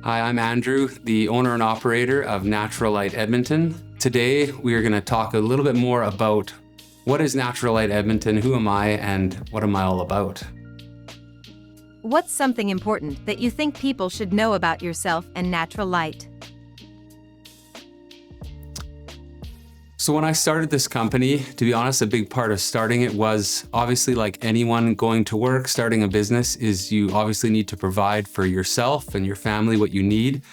Hi, I'm Andrew, the owner and operator of Natural Light Edmonton. Today, we are going to talk a little bit more about what is Natural Light Edmonton, who am I, and what am I all about? What's something important that you think people should know about yourself and Natural Light? So when I started this company, to be honest, a big part of starting it was obviously like anyone going to work, starting a business is you obviously need to provide for yourself and your family what you need.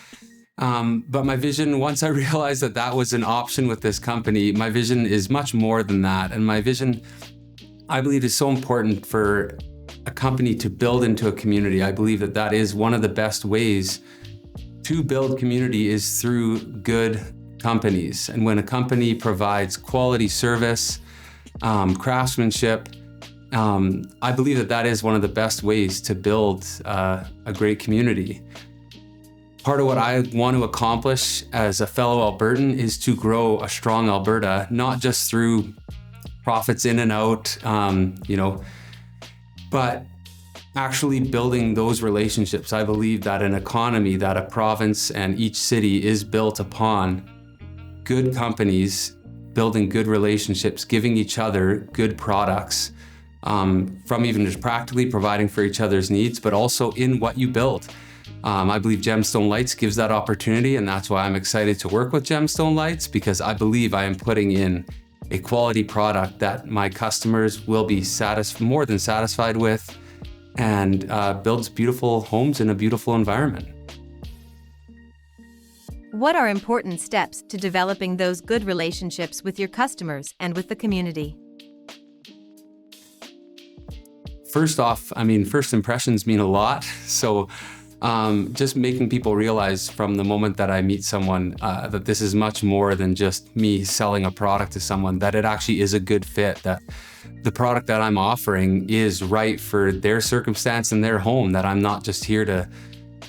But my vision, once I realized that that was an option with this company, my vision is much more than that. And my vision, I believe, is so important for a company to build into a community. I believe that that is one of the best ways to build community is through good companies. And when a company provides quality service, craftsmanship, I believe that that is one of the best ways to build a great community. Part of what I want to accomplish as a fellow Albertan is to grow a strong Alberta, not just through profits in and out, but actually building those relationships. I believe that an economy, that a province and each city is built upon good companies, building good relationships, giving each other good products, from even just practically providing for each other's needs, but also in what you build. I believe Gemstone Lights gives that opportunity, and that's why I'm excited to work with Gemstone Lights, because I believe I am putting in a quality product that my customers will be more than satisfied with, and builds beautiful homes in a beautiful environment. What are important steps to developing those good relationships with your customers and with the community? First off, first impressions mean a lot. So just making people realize from the moment that I meet someone that this is much more than just me selling a product to someone, that it actually is a good fit, that the product that I'm offering is right for their circumstance and their home, that I'm not just here to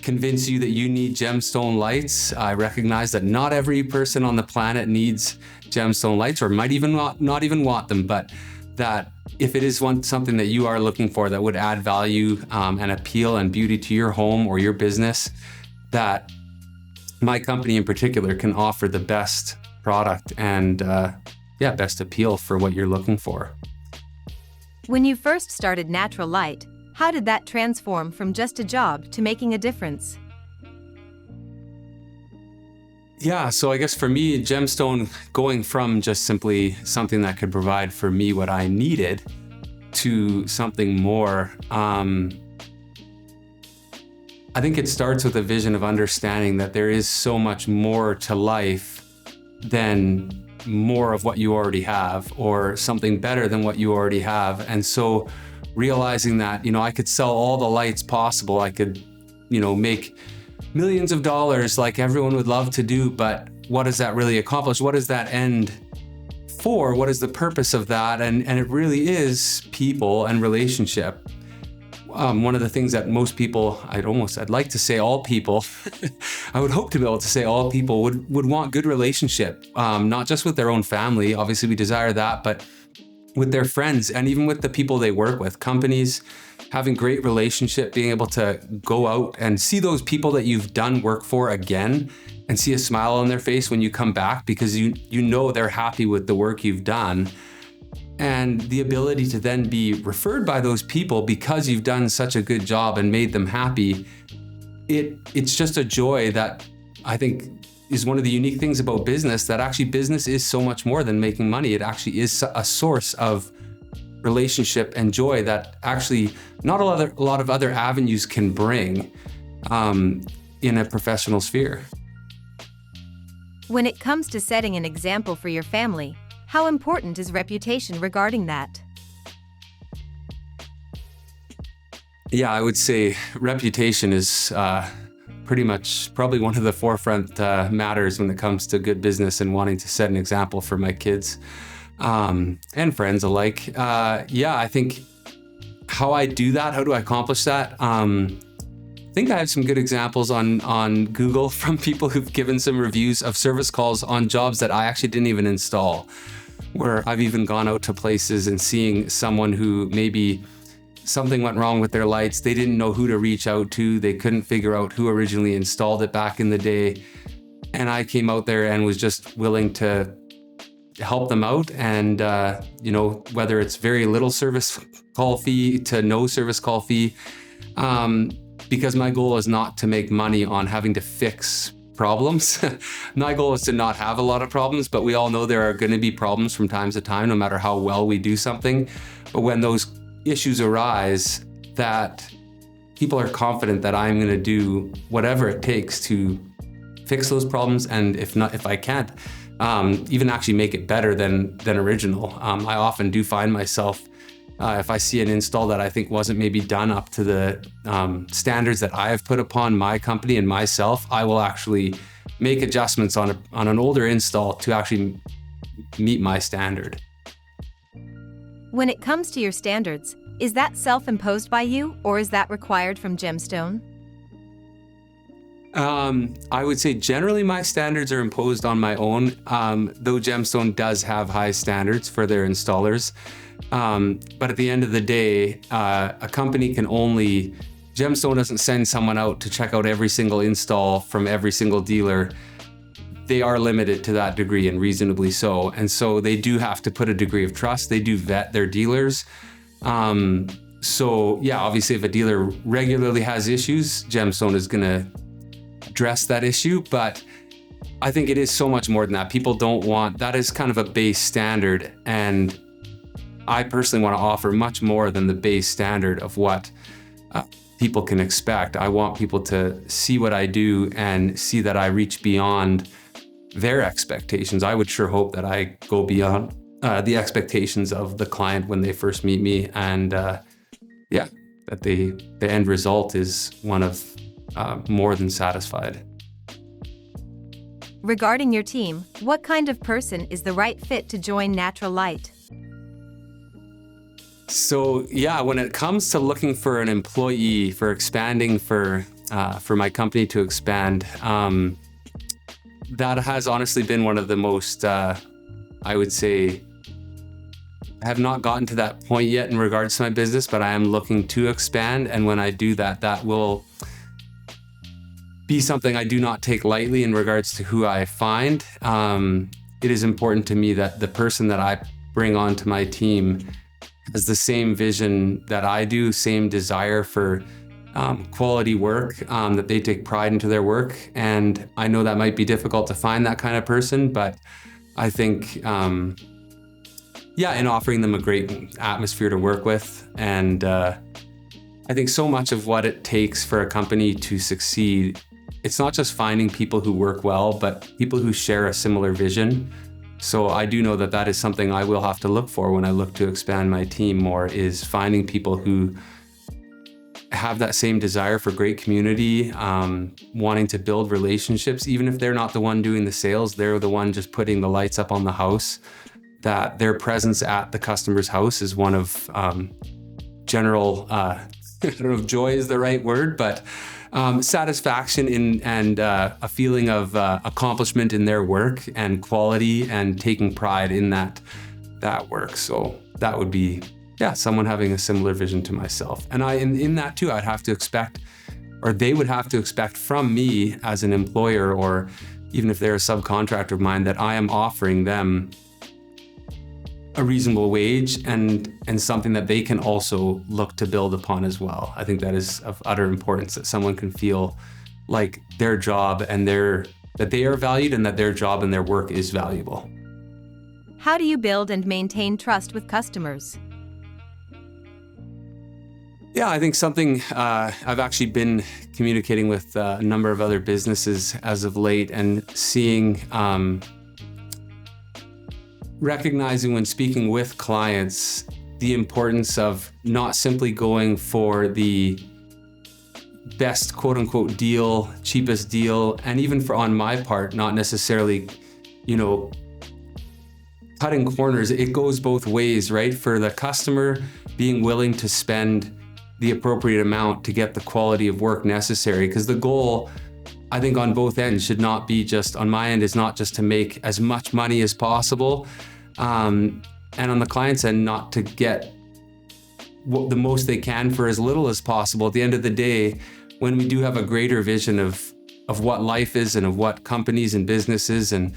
convince you that you need Gemstone Lights. I recognize that not every person on the planet needs Gemstone Lights, or might even not even want them, but that if it is something that you are looking for that would add value and appeal and beauty to your home or your business, that my company in particular can offer the best product and best appeal for what you're looking for. When you first started Natural Light, how did that transform from just a job to making a difference? Yeah, so I guess for me, Gemstone, going from just simply something that could provide for me what I needed to something more, I think it starts with a vision of understanding that there is so much more to life than more of what you already have, or something better than what you already have. And so realizing that, I could sell all the lights possible, I could, make millions of dollars like everyone would love to do, but what does that really accomplish? What is that end for? What is the purpose of that? And it really is people and relationship. One of the things that most people, I'd like to say all people, I would hope to be able to say all people would want good relationship, not just with their own family. Obviously we desire that, but with their friends and even with the people they work with, companies, having great relationship, being able to go out and see those people that you've done work for again and see a smile on their face when you come back, because you know they're happy with the work you've done. And the ability to then be referred by those people because you've done such a good job and made them happy, it's just a joy that I think is one of the unique things about business, that actually business is so much more than making money. It actually is a source of relationship and joy that actually not a lot of other avenues can bring in a professional sphere. When it comes to setting an example for your family, how important is reputation regarding that? Yeah, I would say reputation is probably one of the forefront matters when it comes to good business and wanting to set an example for my kids and friends alike. I think how I do that, how do I accomplish that? I think I have some good examples on Google from people who've given some reviews of service calls on jobs that I actually didn't even install, where I've even gone out to places and seeing someone who maybe something went wrong with their lights. They didn't know who to reach out to. They couldn't figure out who originally installed it back in the day. And I came out there and was just willing to help them out. And, whether it's very little service call fee to no service call fee, because my goal is not to make money on having to fix problems. My goal is to not have a lot of problems, but we all know there are going to be problems from time to time, no matter how well we do something. But when those issues arise, that people are confident that I'm going to do whatever it takes to fix those problems. And if I can't, even actually make it better than original. I often do find myself, if I see an install that I think wasn't maybe done up to the standards that I have put upon my company and myself, I will actually make adjustments on an older install to actually meet my standard. When it comes to your standards, is that self-imposed by you or is that required from Gemstone? I would say generally my standards are imposed on my own, though Gemstone does have high standards for their installers. But at the end of the day, a company can only, Gemstone doesn't send someone out to check out every single install from every single dealer. They are limited to that degree, and reasonably so. And so they do have to put a degree of trust. They do vet their dealers. So yeah, obviously if a dealer regularly has issues, Gemstone is gonna address that issue. But I think it is so much more than that. People don't want, that is kind of a base standard. And I personally want to offer much more than the base standard of what people can expect. I want people to see what I do and see that I reach beyond their expectations. I would sure hope that I go beyond the expectations of the client when they first meet me. And that the end result is one of more than satisfied. Regarding your team, what kind of person is the right fit to join Natural Light? So yeah, when it comes to looking for an employee, for expanding, for my company to expand, that has honestly been one of the most, I would say, I have not gotten to that point yet in regards to my business, but I am looking to expand. And when I do that, that will be something I do not take lightly in regards to who I find. It is important to me that the person that I bring onto my team has the same vision that I do, same desire for quality work, that they take pride into their work. And I know that might be difficult to find that kind of person, but I think, in offering them a great atmosphere to work with. And I think so much of what it takes for a company to succeed, it's not just finding people who work well, but people who share a similar vision. So I do know that that is something I will have to look for when I look to expand my team more, is finding people who have that same desire for great community, wanting to build relationships, even if they're not the one doing the sales, they're the one just putting the lights up on the house, that their presence at the customer's house is one of general, I don't know if joy is the right word, but satisfaction and a feeling of accomplishment in their work and quality and taking pride in that work. So that would be, someone having a similar vision to myself. And in that too, I'd have to expect, or they would have to expect from me as an employer, or even if they're a subcontractor of mine, that I am offering them a reasonable wage and something that they can also look to build upon as well. I think that is of utter importance, that someone can feel like their job and that they are valued and that their job and their work is valuable. How do you build and maintain trust with customers? Yeah, I think something I've actually been communicating with a number of other businesses as of late, and seeing, recognizing when speaking with clients, the importance of not simply going for the best quote unquote deal, cheapest deal, and even on my part, not necessarily, cutting corners. It goes both ways, right? For the customer, being willing to spend the appropriate amount to get the quality of work necessary, because the goal, I think, on both ends should not be just, on my end, is not just to make as much money as possible, and on the client's end, not to get the most they can for as little as possible. At the end of the day, when we do have a greater vision of what life is and of what companies and businesses and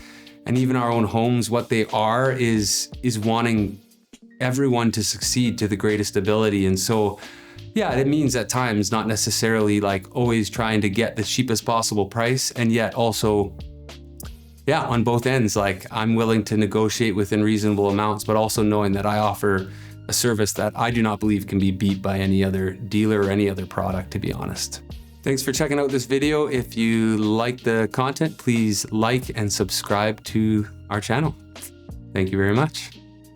even our own homes, what they are, is wanting everyone to succeed to the greatest ability. And so, yeah, it means at times not necessarily like always trying to get the cheapest possible price, and yet also, yeah, on both ends, like I'm willing to negotiate within reasonable amounts, but also knowing that I offer a service that I do not believe can be beat by any other dealer or any other product, to be honest. Thanks for checking out this video. If you like the content, please like and subscribe to our channel. Thank you very much.